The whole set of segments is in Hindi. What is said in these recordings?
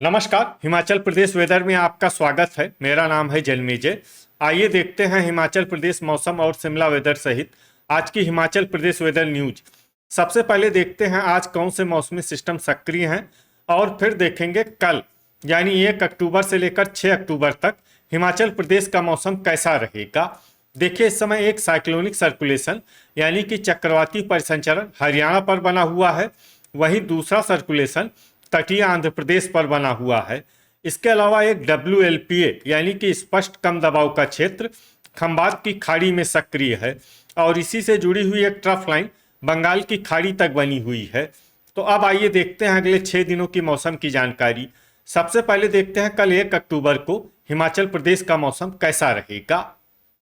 नमस्कार। हिमाचल प्रदेश वेदर में आपका स्वागत है। मेरा नाम है जन्मेजय। आइए देखते हैं हिमाचल प्रदेश मौसम और शिमला वेदर सहित आज की हिमाचल प्रदेश वेदर न्यूज। सबसे पहले देखते हैं आज कौन से मौसमी सिस्टम सक्रिय हैं और फिर देखेंगे कल यानी 1 अक्टूबर से लेकर 6 अक्टूबर तक हिमाचल प्रदेश का मौसम कैसा रहेगा। देखिए, इस समय एक साइक्लोनिक सर्कुलेशन यानी कि चक्रवाती परिसंचरण हरियाणा पर बना हुआ है। वहीं दूसरा सर्कुलेशन तटीय आंध्र प्रदेश पर बना हुआ है। इसके अलावा एक WLPA यानी कि स्पष्ट कम दबाव का क्षेत्र खंबात की खाड़ी में सक्रिय है और इसी से जुड़ी हुई एक ट्रफ लाइन बंगाल की खाड़ी तक बनी हुई है। तो अब आइए देखते हैं अगले 6 दिनों की मौसम की जानकारी। सबसे पहले देखते हैं कल 1 अक्टूबर को हिमाचल प्रदेश का मौसम कैसा रहेगा।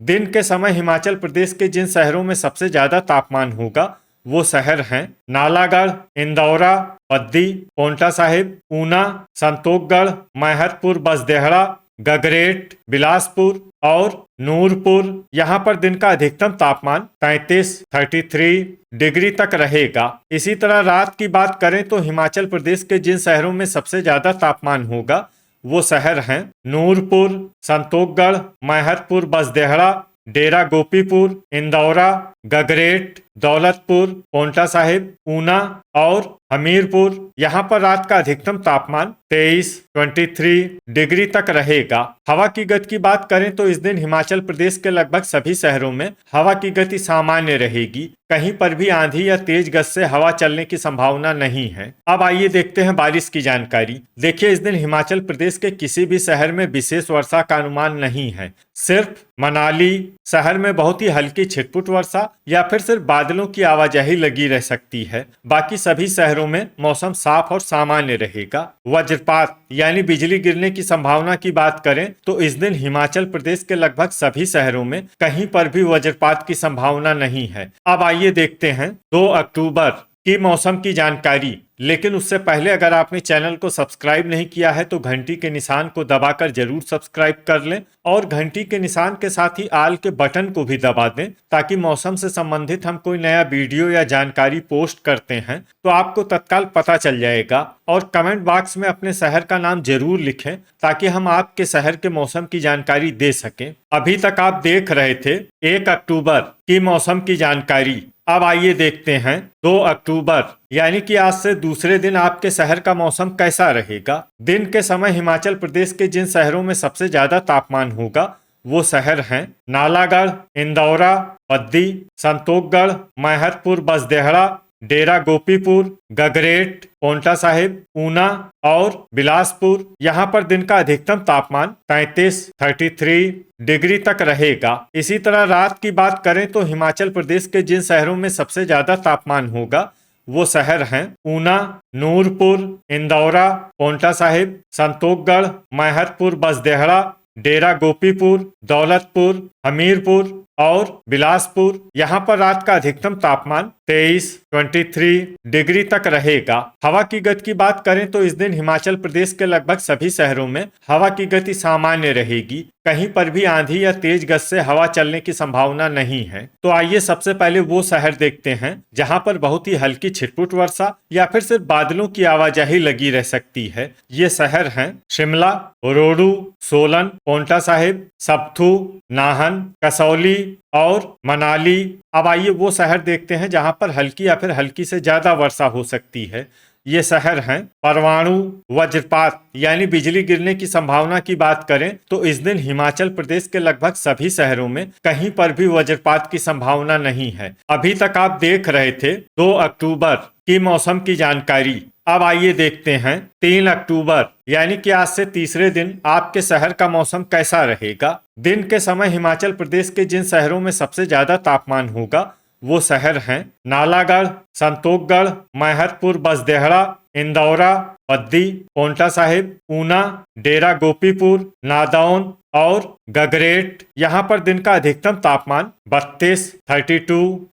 दिन के समय हिमाचल प्रदेश के जिन शहरों में सबसे ज्यादा तापमान होगा वो शहर हैं नालागढ़, इंदौरा, बद्दी, पोंटा साहिब, ऊना, संतोखगढ़, मैहतपुर, बसदेहड़ा, गगरेट, बिलासपुर और नूरपुर। यहाँ पर दिन का अधिकतम तापमान 33 डिग्री तक रहेगा। इसी तरह रात की बात करें तो हिमाचल प्रदेश के जिन शहरों में सबसे ज्यादा तापमान होगा वो शहर हैं नूरपुर, संतोखगढ़, मैहतपुर, बसदेहड़ा, डेरा गोपीपुर, इंदौरा, गगरेट, दौलतपुर, पोंटा साहिब, ऊना और हमीरपुर। यहाँ पर रात का अधिकतम तापमान 23 डिग्री तक रहेगा। हवा की गति की बात करें तो इस दिन हिमाचल प्रदेश के लगभग सभी शहरों में हवा की गति सामान्य रहेगी। कहीं पर भी आंधी या तेज गति से हवा चलने की संभावना नहीं है। अब आइए देखते हैं बारिश की जानकारी। देखिए, इस दिन हिमाचल प्रदेश के किसी भी शहर में विशेष वर्षा का अनुमान नहीं है। सिर्फ मनाली शहर में बहुत ही हल्की छिटपुट वर्षा या फिर सिर्फ बादलों की आवाजाही लगी रह सकती है। बाकी सभी शहरों में मौसम साफ और सामान्य रहेगा। वज्रपात यानी बिजली गिरने की संभावना की बात करें तो इस दिन हिमाचल प्रदेश के लगभग सभी शहरों में कहीं पर भी वज्रपात की संभावना नहीं है। अब आइए देखते हैं 2 अक्टूबर की मौसम की जानकारी। लेकिन उससे पहले अगर आपने चैनल को सब्सक्राइब नहीं किया है तो घंटी के निशान को दबाकर जरूर सब्सक्राइब कर लें और घंटी के निशान के साथ ही आल के बटन को भी दबा दें ताकि मौसम से संबंधित हम कोई नया वीडियो या जानकारी पोस्ट करते हैं तो आपको तत्काल पता चल जाएगा। और कमेंट बॉक्स में अपने शहर का नाम जरूर लिखें ताकि हम आपके शहर के मौसम की जानकारी दे सकें। अभी तक आप देख रहे थे 1 अक्टूबर की मौसम की जानकारी। अब आइए देखते हैं 2 अक्टूबर यानी कि आज से दूसरे दिन आपके शहर का मौसम कैसा रहेगा। दिन के समय हिमाचल प्रदेश के जिन शहरों में सबसे ज्यादा तापमान होगा वो शहर हैं नालागढ़, इंदौरा, बद्दी, संतोखगढ़, मैहतपुर, बसदेहड़ा, डेरा गोपीपुर, गगरेट, पोंटा साहिब, ऊना और बिलासपुर। यहाँ पर दिन का अधिकतम तापमान 33 डिग्री तक रहेगा। इसी तरह रात की बात करें तो हिमाचल प्रदेश के जिन शहरों में सबसे ज्यादा तापमान होगा वो शहर हैं ऊना, नूरपुर, इंदौरा, पोंटा साहिब, संतोखगढ़, मैहतपुर, बसदेहड़ा, डेरा गोपीपुर, दौलतपुर, हमीरपुर और बिलासपुर। यहाँ पर रात का अधिकतम तापमान 23 डिग्री तक रहेगा। हवा की गति की बात करें तो इस दिन हिमाचल प्रदेश के लगभग सभी शहरों में हवा की गति सामान्य रहेगी। कहीं पर भी आंधी या तेज गति से हवा चलने की संभावना नहीं है। तो आइए सबसे पहले वो शहर देखते हैं जहां पर बहुत ही हल्की छिटपुट वर्षा या फिर सिर्फ बादलों की आवाजाही लगी रह सकती है। ये शहर हैं शिमला, रोडू, सोलन, पोंटा साहिब, सब्थू, नाहन, कसौली और मनाली। अब आइए वो शहर देखते हैं जहां पर हल्की या फिर हल्की से ज्यादा वर्षा हो सकती है। ये शहर हैं परवाणु। वज्रपात यानी बिजली गिरने की संभावना की बात करें तो इस दिन हिमाचल प्रदेश के लगभग सभी शहरों में कहीं पर भी वज्रपात की संभावना नहीं है। अभी तक आप देख रहे थे 2 अक्टूबर की मौसम की जानकारी। अब आइए देखते हैं 3 अक्टूबर यानी कि आज से तीसरे दिन आपके शहर का मौसम कैसा रहेगा। दिन के समय हिमाचल प्रदेश के जिन शहरों में सबसे ज्यादा तापमान होगा वो शहर हैं नालागढ़, संतोखगढ़, मैहतपुर, बसदेहड़ा, इंदौरा, बद्दी, पोंटा साहिब, ऊना, डेरा गोपीपुर, नादौन और गगरेट। यहाँ पर दिन का अधिकतम तापमान 32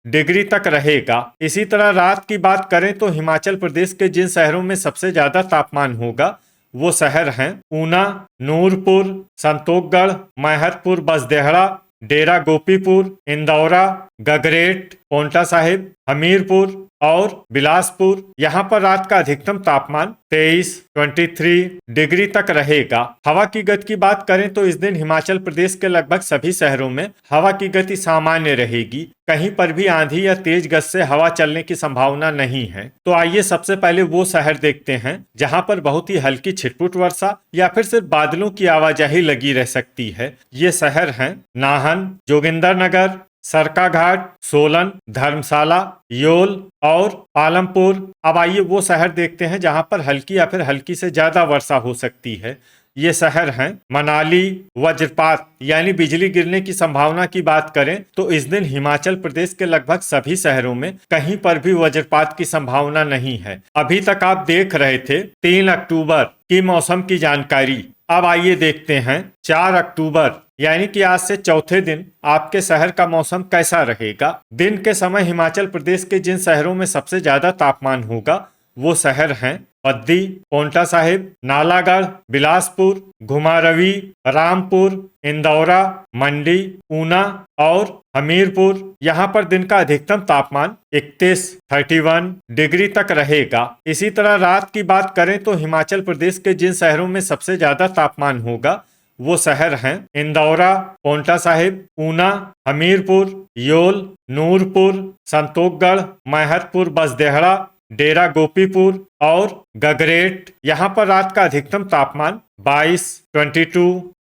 डिग्री तक रहेगा। इसी तरह रात की बात करें तो हिमाचल प्रदेश के जिन शहरों में सबसे ज्यादा तापमान होगा वो शहर हैं ऊना, नूरपुर, संतोखगढ़, मैहतपुर, बसदेहड़ा, डेरा गोपीपुर, इंदौरा, गगरेट, पोंटा साहिब, हमीरपुर और बिलासपुर। यहाँ पर रात का अधिकतम तापमान 23 डिग्री तक रहेगा। हवा की गति की बात करें तो इस दिन हिमाचल प्रदेश के लगभग सभी शहरों में हवा की गति सामान्य रहेगी। कहीं पर भी आंधी या तेज गति से हवा चलने की संभावना नहीं है। तो आइए सबसे पहले वो शहर देखते हैं जहां पर बहुत ही हल्की छिटपुट वर्षा या फिर सिर्फ बादलों की आवाजाही लगी रह सकती है। ये शहर हैं नाहन, जोगिंदरनगर, सरकाघाट, सोलन, धर्मशाला, योल और पालमपुर। अब आइए वो शहर देखते हैं जहां पर हल्की या फिर हल्की से ज्यादा वर्षा हो सकती है। ये शहर हैं मनाली। वज्रपात यानी बिजली गिरने की संभावना की बात करें तो इस दिन हिमाचल प्रदेश के लगभग सभी शहरों में कहीं पर भी वज्रपात की संभावना नहीं है। अभी तक आप देख रहे थे 3 अक्टूबर की मौसम की जानकारी। अब आइए देखते हैं 4 अक्टूबर यानी कि आज से चौथे दिन आपके शहर का मौसम कैसा रहेगा। दिन के समय हिमाचल प्रदेश के जिन शहरों में सबसे ज्यादा तापमान होगा वो शहर हैं बद्दी, पोंटा साहिब, नालागढ़, बिलासपुर, घुमारवी, रामपुर, इंदौरा, मंडी, ऊना और हमीरपुर। यहाँ पर दिन का अधिकतम तापमान 31 डिग्री तक रहेगा। इसी तरह रात की बात करें तो हिमाचल प्रदेश के जिन शहरों में सबसे ज्यादा तापमान होगा वो शहर हैं इंदौरा, पोंटा साहिब, ऊना, हमीरपुर, योल, नूरपुर, संतोखगढ़, मैहतपुर, बसदेहड़ा, डेरा गोपीपुर और गगरेट। यहाँ पर रात का अधिकतम तापमान 22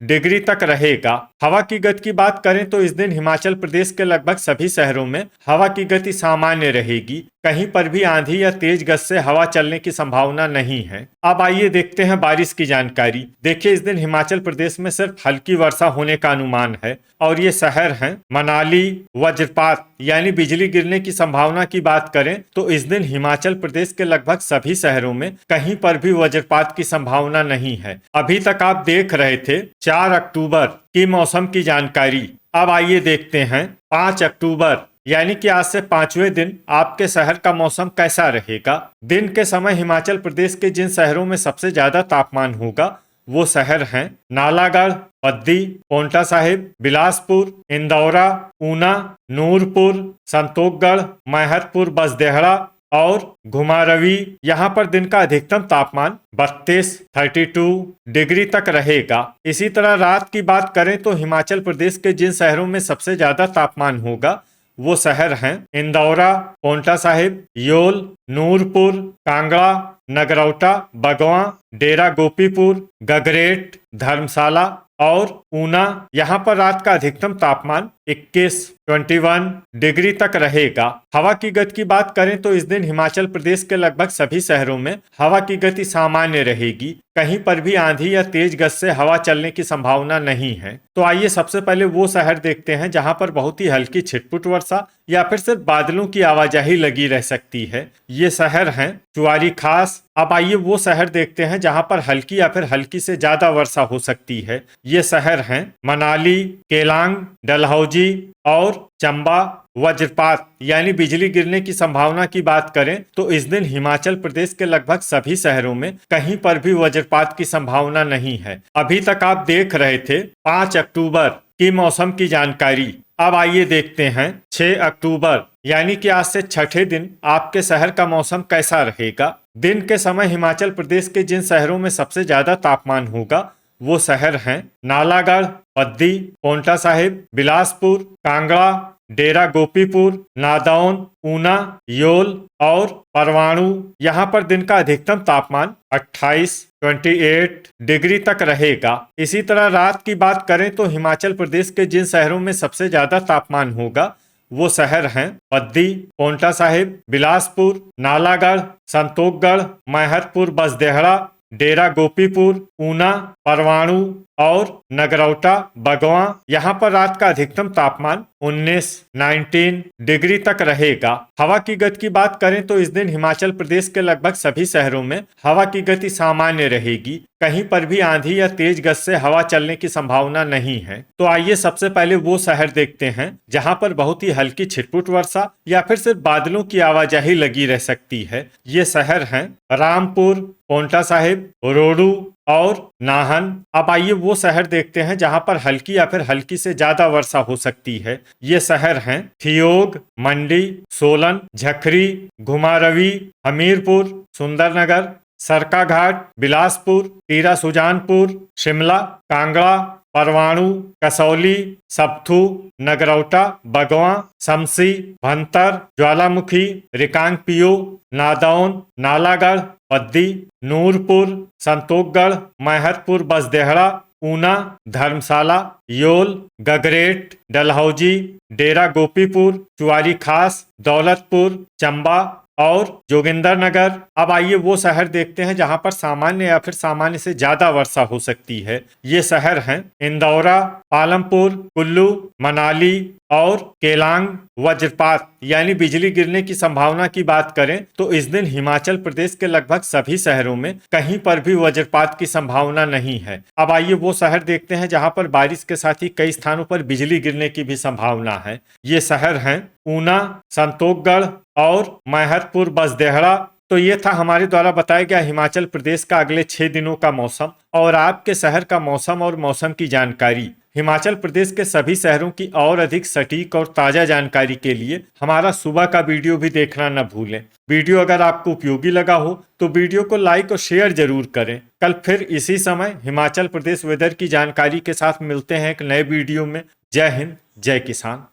डिग्री तक रहेगा। हवा की गति की बात करें तो इस दिन हिमाचल प्रदेश के लगभग सभी शहरों में हवा की गति सामान्य रहेगी। कहीं पर भी आंधी या तेज गति से हवा चलने की संभावना नहीं है। अब आइए देखते हैं बारिश की जानकारी। देखिए इस दिन हिमाचल प्रदेश में सिर्फ हल्की वर्षा होने का अनुमान है और ये शहर हैं मनाली। वज्रपात यानी बिजली गिरने की संभावना की बात करें तो इस दिन हिमाचल प्रदेश के लगभग सभी शहरों में कहीं पर भी वज्रपात की संभावना नहीं है। अभी तक आप देख रहे थे 4 अक्टूबर की मौसम की जानकारी। अब आइए देखते हैं 5 अक्टूबर यानी कि आज से 5वें दिन आपके शहर का मौसम कैसा रहेगा। दिन के समय हिमाचल प्रदेश के जिन शहरों में सबसे ज्यादा तापमान होगा वो शहर हैं नालागढ़, बद्दी, पोंटा साहिब, बिलासपुर, इंदौरा, ऊना, नूरपुर, संतोखगढ़, मैहतपुर, बसदेहड़ा और घुमारवी। यहाँ पर दिन का अधिकतम तापमान 32 डिग्री तक रहेगा। इसी तरह रात की बात करें तो हिमाचल प्रदेश के जिन शहरों में सबसे ज्यादा तापमान होगा वो शहर हैं इंदौरा, पोंटा साहिब, योल, नूरपुर, कांगड़ा, नगरौटा, बगवां, डेरा गोपीपुर, गगरेट, धर्मशाला और ऊना। यहाँ पर रात का अधिकतम तापमान 21 डिग्री तक रहेगा। हवा की गति की बात करें तो इस दिन हिमाचल प्रदेश के लगभग सभी शहरों में हवा की गति सामान्य रहेगी। कहीं पर भी आंधी या तेज गति से हवा चलने की संभावना नहीं है। तो आइए सबसे पहले वो शहर देखते हैं जहां पर बहुत ही हल्की छिटपुट वर्षा या फिर सिर्फ बादलों की आवाजाही लगी रह सकती है। ये शहर हैं चुआरी खास। अब आइए वो शहर देखते हैं जहां पर हल्की या फिर हल्की से ज्यादा वर्षा हो सकती है। ये शहर हैं मनाली, केलांग, डलहौजी और चंबा। वज्रपात यानी बिजली गिरने की संभावना की बात करें तो इस दिन हिमाचल प्रदेश के लगभग सभी शहरों में कहीं पर भी वज्रपात की संभावना नहीं है। अभी तक आप देख रहे थे 5 अक्टूबर की मौसम की जानकारी। अब आइए देखते हैं 6 अक्टूबर यानी कि आज से छठे दिन आपके शहर का मौसम कैसा रहेगा। दिन के समय हिमाचल प्रदेश के जिन शहरों में सबसे ज्यादा तापमान होगा वो शहर हैं नालागढ़, बद्दी, पोंटा साहिब, बिलासपुर, कांगड़ा, डेरा गोपीपुर, नादौन, ऊना, योल और परवाणु। यहाँ पर दिन का अधिकतम तापमान 28 डिग्री तक रहेगा। इसी तरह रात की बात करें तो हिमाचल प्रदेश के जिन शहरों में सबसे ज्यादा तापमान होगा वो शहर हैं बद्दी, पोंटा साहिब, बिलासपुर, नालागढ़, संतोखगढ़, मैहतपुर, बसदेहड़ा, डेरा गोपीपुर, ऊना, परवाणु और नगरौटा, बगवां। यहाँ पर रात का अधिकतम तापमान 19 डिग्री तक रहेगा। हवा की गति की बात करें तो इस दिन हिमाचल प्रदेश के लगभग सभी शहरों में हवा की गति सामान्य रहेगी। कहीं पर भी आंधी या तेज गति से हवा चलने की संभावना नहीं है। तो आइए सबसे पहले वो शहर देखते हैं जहां पर बहुत ही हल्की छिटपुट वर्षा या फिर सिर्फ बादलों की आवाजाही लगी रह सकती है। ये शहर हैं रामपुर, पोंटा साहिब, रोडू और नाहन। अब आइए वो शहर देखते हैं जहां पर हल्की या फिर हल्की से ज्यादा वर्षा हो सकती है। ये शहर हैं थियोग, मंडी, सोलन, झखरी, घुमारवी, हमीरपुर, सुंदरनगर, सरकाघाट, बिलासपुर, टीरा सुजानपुर, शिमला, कांगड़ा, परवाणु, कसौली, सप्थू, नगरौटा, बगवां, समसी, भंतर, ज्वालामुखी, रिकांगपियो, नादौन, नालागढ़, पद्दी, नूरपुर, संतोखगढ़, मैहतपुर, बसदेहड़ा, ऊना, धर्मशाला, योल, गगरेट, डलहौजी, डेरा गोपीपुर, चुआरी खास, दौलतपुर, चंबा और जोगिंदरनगर। अब आइए वो शहर देखते हैं जहां पर सामान्य या फिर सामान्य से ज्यादा वर्षा हो सकती है। ये शहर हैं इंदौरा, पालमपुर, कुल्लू, मनाली और केलांग। वज्रपात यानी बिजली गिरने की संभावना की बात करें तो इस दिन हिमाचल प्रदेश के लगभग सभी शहरों में कहीं पर भी वज्रपात की संभावना नहीं है। अब आइए वो शहर देखते हैं जहां पर बारिश के साथ ही कई स्थानों पर बिजली गिरने की भी संभावना है। ये शहर हैं ऊना, संतोखगढ़ और मैहतपुर, बसदेहड़ा। तो ये था हमारे द्वारा बताया गया हिमाचल प्रदेश का अगले 6 दिनों का मौसम और आपके शहर का मौसम और मौसम की जानकारी। हिमाचल प्रदेश के सभी शहरों की और अधिक सटीक और ताजा जानकारी के लिए हमारा सुबह का वीडियो भी देखना न भूलें। वीडियो अगर आपको उपयोगी लगा हो तो वीडियो को लाइक और शेयर जरूर करें। कल फिर इसी समय हिमाचल प्रदेश वेदर की जानकारी के साथ मिलते हैं एक नए वीडियो में। जय हिंद, जय किसान।